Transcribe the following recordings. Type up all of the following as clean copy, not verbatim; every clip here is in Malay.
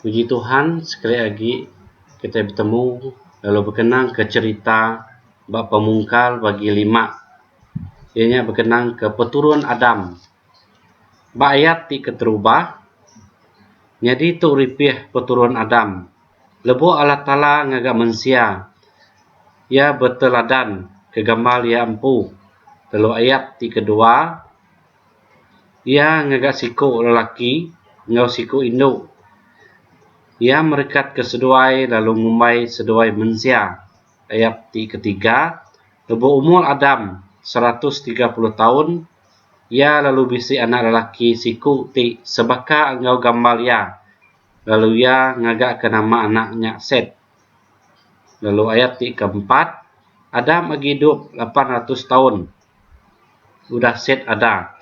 Puji Tuhan, sekali lagi kita bertemu lalu berkenang ke cerita bab pemungkal bagi 5. Ianya berkenang ke peturun Adam. Ba ayat ti keterubah. Jadi tu ripih peturun Adam. Lebo Allah Ta'ala ngagak mensia. Ya berteladan kegambar ya empu. Lalu ayat ti kedua. Ya ngagak siku lelaki, ngau siku induk. Ia merekat ke seduai lalu ngumbai seduai mensia. Ayat ketiga. Lebo umur Adam 130 tahun. Ia lalu bisi anak lelaki siku ti sebaka engau gambar ia. Lalu ia ngagak ke nama anaknya Set. Lalu ayat keempat. Adam agi hidup 800 tahun. Udah Set ada.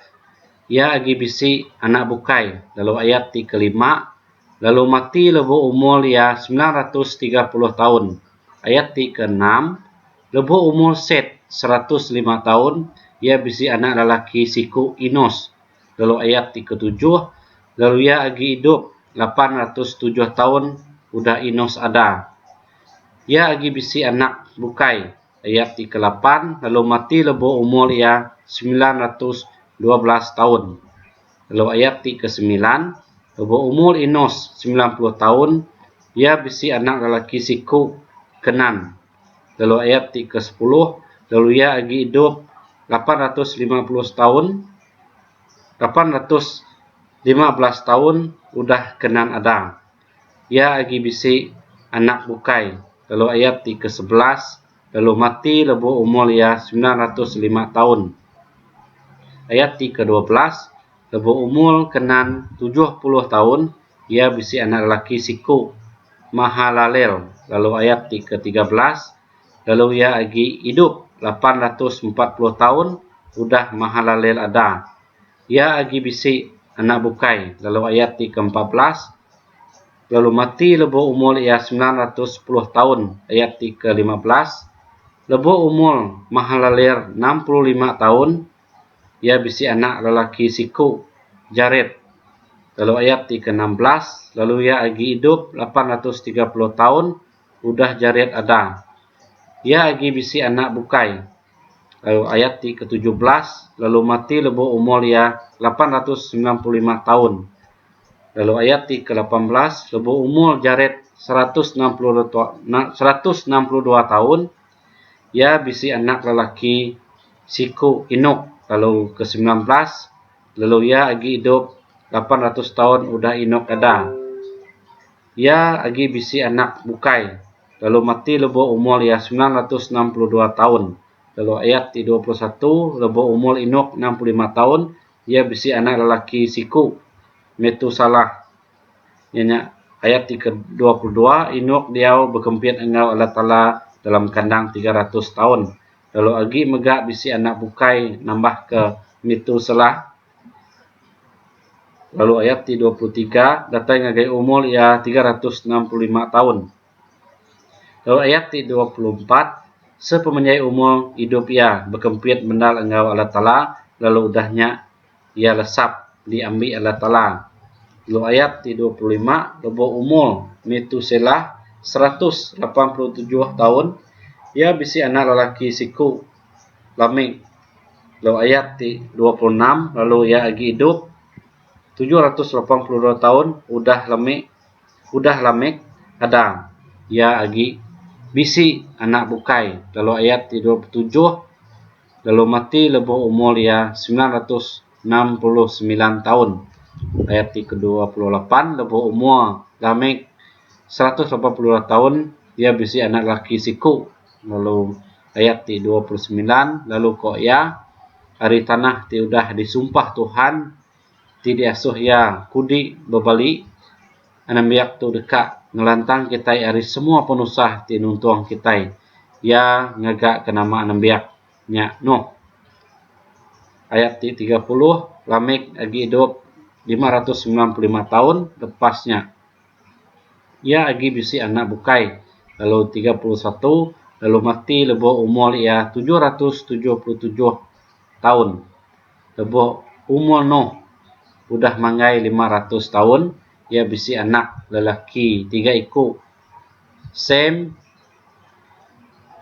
Ia agi bisi anak bukai. Lalu ayat kelima. Lalu mati lebo umur ia 930 tahun. Ayat ke-6. Lebo umur Set 105 tahun. Ia bisi anak lelaki siku Inos. Lalu ayat ke-7. Lalu ia agi hidup 807 tahun. Udah Inos ada. Ia agi bisi anak bukai. Ayat ke-8. Lalu mati lebo umur ia 912 tahun. Lalu ayat ke-9. Lebo umur Inos 90 tahun. Ia bisi anak lelaki siku Kenan. Lalu ayat ke-10. Lalu ia agi hidup 815 tahun. 815 tahun udah Kenan ada. Ia agi bisi anak bukai. Lalu ayat ke-11. Lalu mati lebo umur ia 905 tahun. Ayat ke-12. Lebo umur Kenan 70 tahun. Ia bisi anak lelaki siku Mahalalel. Lalu ayat ke-13. Lalu ia agi hidup 840 tahun. Udah Mahalalel ada. Ia agi bisi anak bukai. Lalu ayat ke-14. Lalu mati lebo umur ia 910 tahun. Ayat ke-15. Lebo umur Mahalalel 65 tahun. Ia bisi anak lelaki siku Jared. Lalu ayat ke-16. Lalu ia agi hidup 830 tahun. Udah Jared ada. Ia agi bisi anak bukai. Lalu ayat ke-17. Lalu mati lebo umur ia 895 tahun. Lalu ayat ke-18. Lebo umur Jared 162 tahun. Ia bisi anak lelaki siku Inok. Lalu ke-19. Lalu ia agi hidup 800 tahun udah Inok ada. Ia agi bisi anak bukai. Lalu mati lebo umur ia 962 tahun. Lalu ayat 21. Lebo umur Inok 65 tahun. Ia bisi anak lelaki siku Metusalah. Ianya ayat ke-22. Inok diau berkempit engau Allah Ta'ala dalam kandang 300 tahun. Lalu agi megak bisi anak bukai nambah ke Metusalah. Lalu ayat 23. Datang ngagai umur ia 365 tahun. Lalu ayat 24. Sepemenyai umur hidup ia berkempit mendal engau Allah Ta'ala. Lalu udahnya ia lesap diambil Allah Ta'ala. Lalu ayat 25. Lebo umur Metusalah 187 tahun. Ia bisi anak lelaki siku Lamek. Lalu ayat 26. Lalu ia agi hidup 782 tahun. Udah Lamek ada. Ia agi bisi anak bukai. Lalu ayat 27. Lalu mati lebo umur ia 969 tahun. Ayat ke-28. Lebo umur Lamek 182 tahun. Ia bisi anak lelaki siku. Lalu ayat 29. Lalu kok ya hari tanah ti udah disumpah Tuhan ti diasuh ya kudi berbalik anambiak tu dekat ngelantang kita hari semua penusah ti nuntuang kita ya ngagak ke nama anambiak nya Nuh. Ayat 30. Lamek agi hidup 595 tahun lepasnya. Ia agi bisi anak bukai. Lalu 31. Lalu mati lebo umur ia 777 tahun. Lebo umur Nuh udah manggai 500 tahun. ia bisi anak lelaki 3 ikut. Sem,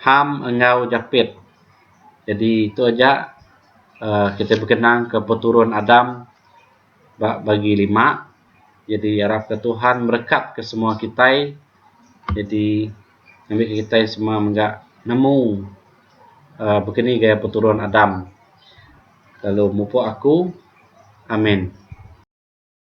Ham, Engau, Japit. Jadi itu aja kita berkenang ke peturun Adam bagi 5. Jadi harap ke Tuhan berkat ke semua kita. Jadi ambil kita semua enggak nemu begini gaya peturun Adam. Lalu mupo aku. Amin.